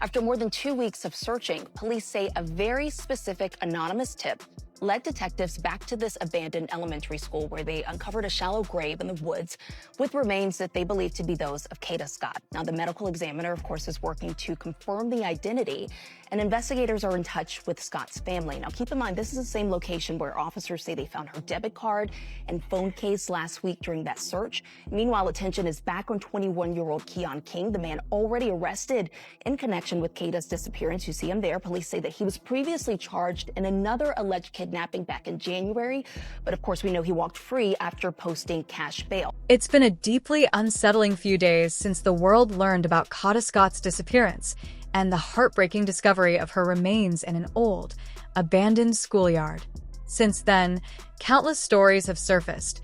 After more than 2 weeks of searching, police say a very specific anonymous tip led detectives back to this abandoned elementary school where they uncovered a shallow grave in the woods with remains that they believe to be those of Kada Scott. Now, the medical examiner, of course, is working to confirm the identity, and investigators are in touch with Scott's family. Now, keep in mind, this is the same location where officers say they found her debit card and phone case last week during that search. Meanwhile, attention is back on 21-year-old Keon King, the man already arrested in connection with Kada's disappearance. You see him there. Police say that he was previously charged in another alleged kidnapping back in January, but of course we know he walked free after posting cash bail. It's been a deeply unsettling few days since the world learned about Kada Scott's disappearance and the heartbreaking discovery of her remains in an old, abandoned schoolyard. Since then, countless stories have surfaced,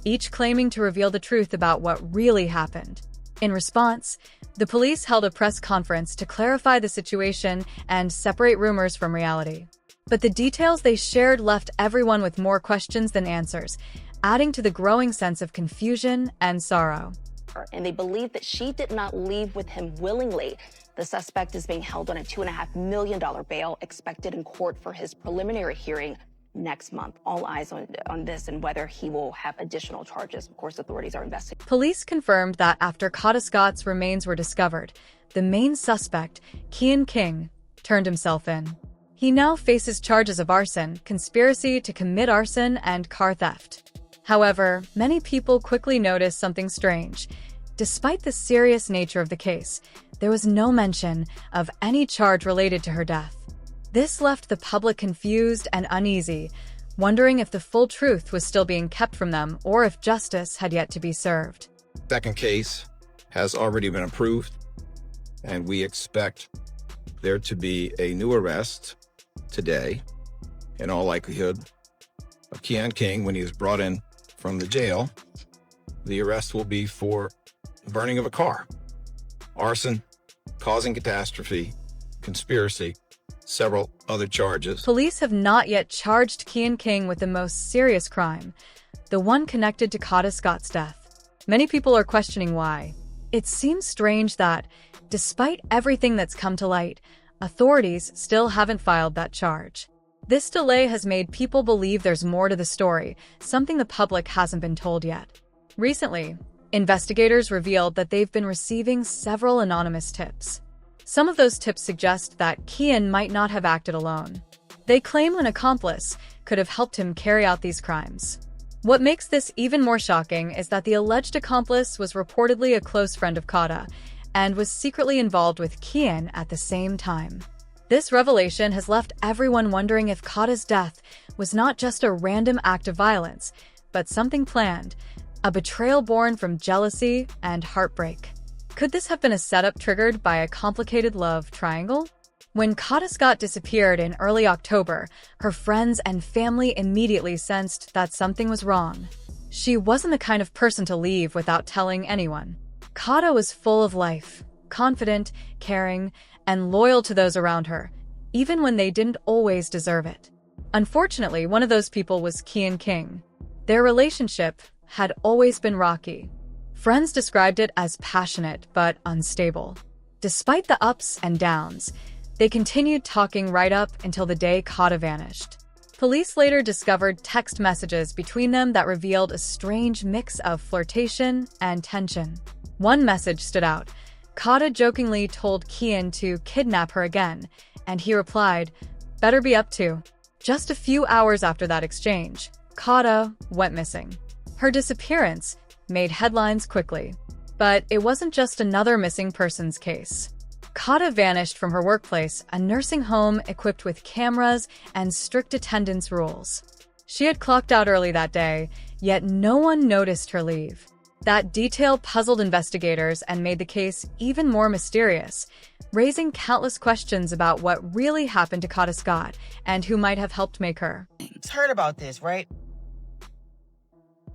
each claiming to reveal the truth about what really happened. In response, the police held a press conference to clarify the situation and separate rumors from reality. But the details they shared left everyone with more questions than answers, adding to the growing sense of confusion and sorrow. And they believe that she did not leave with him willingly. The suspect is being held on a $2.5 million bail, expected in court for his preliminary hearing next month. All eyes on this and whether he will have additional charges. Of course, authorities are investigating. Police confirmed that after Kada Scott's remains were discovered, the main suspect, Keon King, turned himself in. He now faces charges of arson, conspiracy to commit arson, and car theft. However, many people quickly noticed something strange. Despite the serious nature of the case, there was no mention of any charge related to her death. This left the public confused and uneasy, wondering if the full truth was still being kept from them or if justice had yet to be served. Second case has already been approved, and we expect there to be a new arrest today, in all likelihood, of Keon King when he is brought in from the jail. The arrest will be for burning of a car, arson, causing catastrophe, conspiracy, several other charges. Police have not yet charged Keon King with the most serious crime, the one connected to Kada Scott's death. Many people are questioning why. It seems strange that, despite everything that's come to light, authorities still haven't filed that charge. This delay has made people believe there's more to the story, something the public hasn't been told yet. Recently, investigators revealed that they've been receiving several anonymous tips. Some of those tips suggest that Keon might not have acted alone. They claim an accomplice could have helped him carry out these crimes. What makes this even more shocking is that the alleged accomplice was reportedly a close friend of Kada and was secretly involved with Keon at the same time. This revelation has left everyone wondering if Kada's death was not just a random act of violence, but something planned, a betrayal born from jealousy and heartbreak. Could this have been a setup triggered by a complicated love triangle? When Kada Scott disappeared in early October, her friends and family immediately sensed that something was wrong. She wasn't the kind of person to leave without telling anyone. Kada was full of life, confident, caring, and loyal to those around her, even when they didn't always deserve it. Unfortunately, one of those people was Keon King. Their relationship had always been rocky. Friends described it as passionate but unstable. Despite the ups and downs, they continued talking right up until the day Kada vanished. Police later discovered text messages between them that revealed a strange mix of flirtation and tension. One message stood out. Kada jokingly told Keon to kidnap her again, and he replied, "Better be up to." Just a few hours after that exchange, Kada went missing. Her disappearance made headlines quickly. But it wasn't just another missing persons case. Kada vanished from her workplace, a nursing home equipped with cameras and strict attendance rules. She had clocked out early that day, yet no one noticed her leave. That detail puzzled investigators and made the case even more mysterious, raising countless questions about what really happened to Kada Scott and who might have helped make her. Heard about this, right?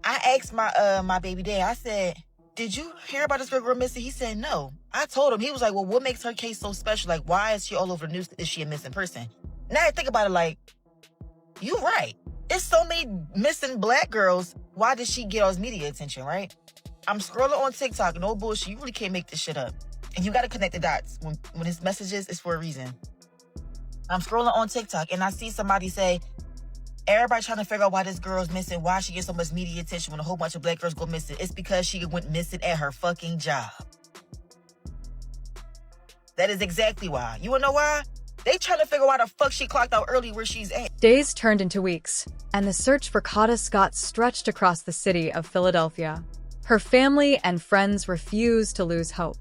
I asked my baby dad, I said, "Did you hear about this girl missing?" He said no. I told him, he was like, "Well, what makes her case so special? Like, why is she all over the news? Is she a missing person?" Now I think about it, like, you right. There's so many missing black girls. Why did she get all this media attention, right? I'm scrolling on TikTok, no bullshit. You really can't make this shit up. And you got to connect the dots. When it's messages, it's for a reason. I'm scrolling on TikTok and I see somebody say, everybody trying to figure out why this girl's missing, why she gets so much media attention when a whole bunch of black girls go missing. It's because she went missing at her fucking job. That is exactly why. You wanna know why? They trying to figure out why the fuck she clocked out early where she's at. Days turned into weeks, and the search for Kada Scott stretched across the city of Philadelphia. Her family and friends refused to lose hope.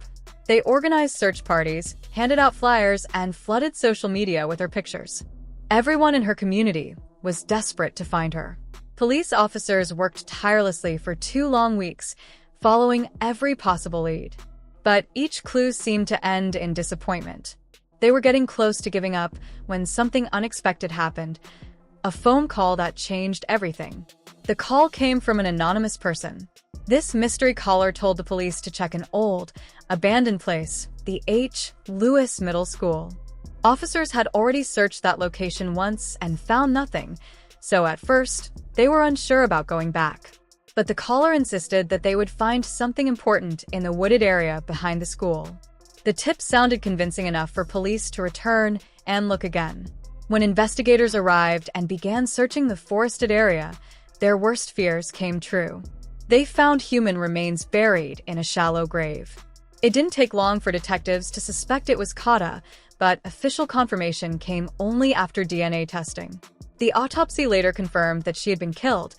They organized search parties, handed out flyers, and flooded social media with her pictures. Everyone in her community was desperate to find her. Police officers worked tirelessly for 2 long weeks, following every possible lead. But each clue seemed to end in disappointment. They were getting close to giving up when something unexpected happened, a phone call that changed everything. The call came from an anonymous person. This mystery caller told the police to check an old, abandoned place, the H. Lewis Middle School. Officers had already searched that location once and found nothing, so at first, they were unsure about going back. But the caller insisted that they would find something important in the wooded area behind the school. The tip sounded convincing enough for police to return and look again. When investigators arrived and began searching the forested area, their worst fears came true. They found human remains buried in a shallow grave. It didn't take long for detectives to suspect it was Kada, but official confirmation came only after DNA testing. The autopsy later confirmed that she had been killed,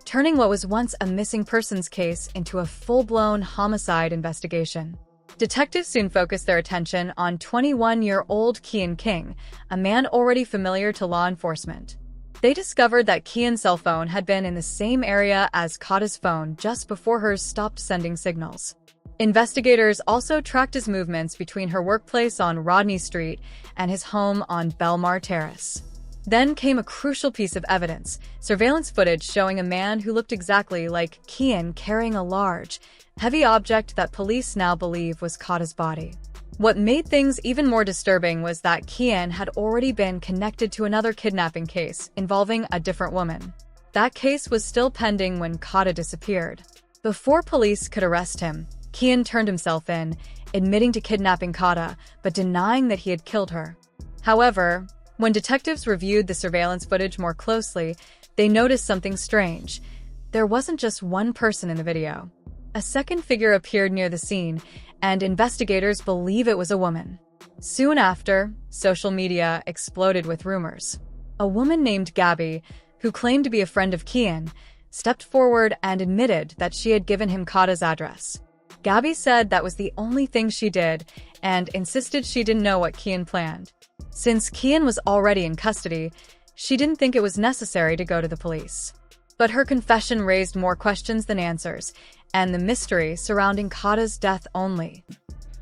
turning what was once a missing persons case into a full-blown homicide investigation. Detectives soon focused their attention on 21-year-old Keon King, a man already familiar to law enforcement. They discovered that Keon's cell phone had been in the same area as Kada's phone just before hers stopped sending signals. Investigators also tracked his movements between her workplace on Rodney Street and his home on Belmar Terrace. Then came a crucial piece of evidence, surveillance footage showing a man who looked exactly like Keon carrying a large, heavy object that police now believe was Kada's body. What made things even more disturbing was that Keon had already been connected to another kidnapping case involving a different woman. That case was still pending when Kada disappeared. Before police could arrest him, Keon turned himself in, admitting to kidnapping Kada, but denying that he had killed her. However, when detectives reviewed the surveillance footage more closely, they noticed something strange. There wasn't just one person in the video. A second figure appeared near the scene, and investigators believe it was a woman. Soon after, social media exploded with rumors. A woman named Gabby, who claimed to be a friend of Keon, stepped forward and admitted that she had given him Kada's address. Gabby said that was the only thing she did and insisted she didn't know what Keon planned. Since Keon was already in custody, she didn't think it was necessary to go to the police. But her confession raised more questions than answers, and the mystery surrounding Kada's death only.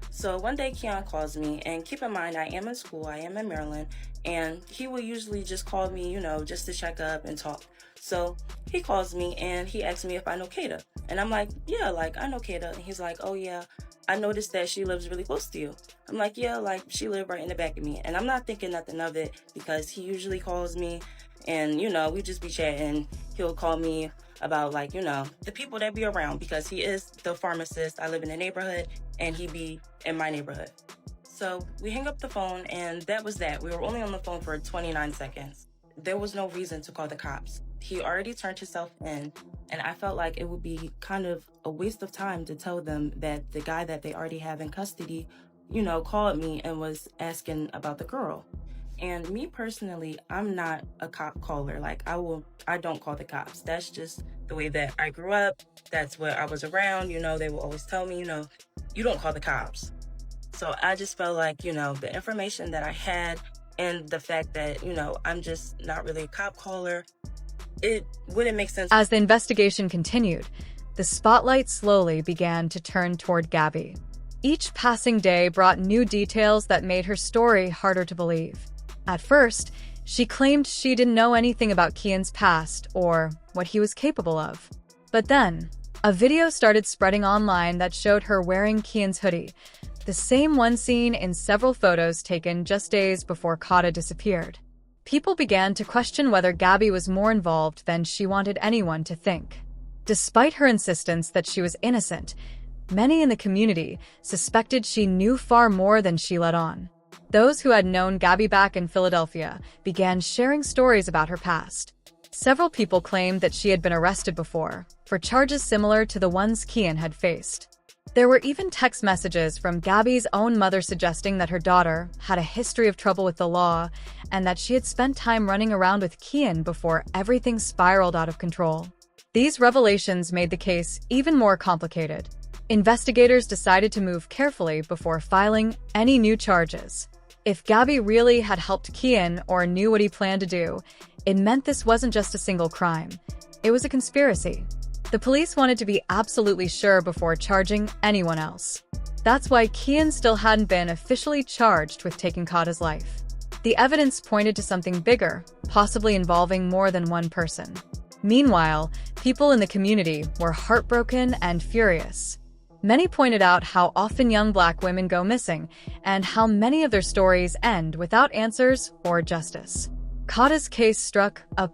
So one day Keon calls me, and keep in mind I am in school, I am in Maryland, and he will usually just call me, just to check up and talk. So he calls me and he asks me if I know Kada. And I'm like, yeah, I know Kada. And he's like, oh yeah, I noticed that she lives really close to you. I'm like, yeah, she lived right in the back of me. And I'm not thinking nothing of it because he usually calls me and, we just be chatting. He'll call me about the people that be around because he is the pharmacist. I live in the neighborhood and he be in my neighborhood. So we hang up the phone and that was that. We were only on the phone for 29 seconds. There was no reason to call the cops. He already turned himself in, and I felt like it would be kind of a waste of time to tell them that the guy that they already have in custody, called me and was asking about the girl. And me personally, I'm not a cop caller. I don't call the cops. That's just the way that I grew up. That's what I was around. They will always tell me, you don't call the cops. So I just felt like, the information that I had and the fact that, I'm just not really a cop caller, it wouldn't make sense. As the investigation continued, the spotlight slowly began to turn toward Gabby. Each passing day brought new details that made her story harder to believe. At first, she claimed she didn't know anything about Keon's past or what he was capable of. But then, a video started spreading online that showed her wearing Keon's hoodie, the same one seen in several photos taken just days before Kada disappeared. People began to question whether Gabby was more involved than she wanted anyone to think. Despite her insistence that she was innocent, many in the community suspected she knew far more than she let on. Those who had known Gabby back in Philadelphia began sharing stories about her past. Several people claimed that she had been arrested before, for charges similar to the ones Keon had faced. There were even text messages from Gabby's own mother suggesting that her daughter had a history of trouble with the law and that she had spent time running around with Keon before everything spiraled out of control. These revelations made the case even more complicated. Investigators decided to move carefully before filing any new charges. If Gabby really had helped Keon or knew what he planned to do, it meant this wasn't just a single crime. It was a conspiracy. The police wanted to be absolutely sure before charging anyone else. That's why Keon still hadn't been officially charged with taking Kada's life. The evidence pointed to something bigger, possibly involving more than one person. Meanwhile, people in the community were heartbroken and furious. Many pointed out how often young Black women go missing and how many of their stories end without answers or justice. Kada's case struck a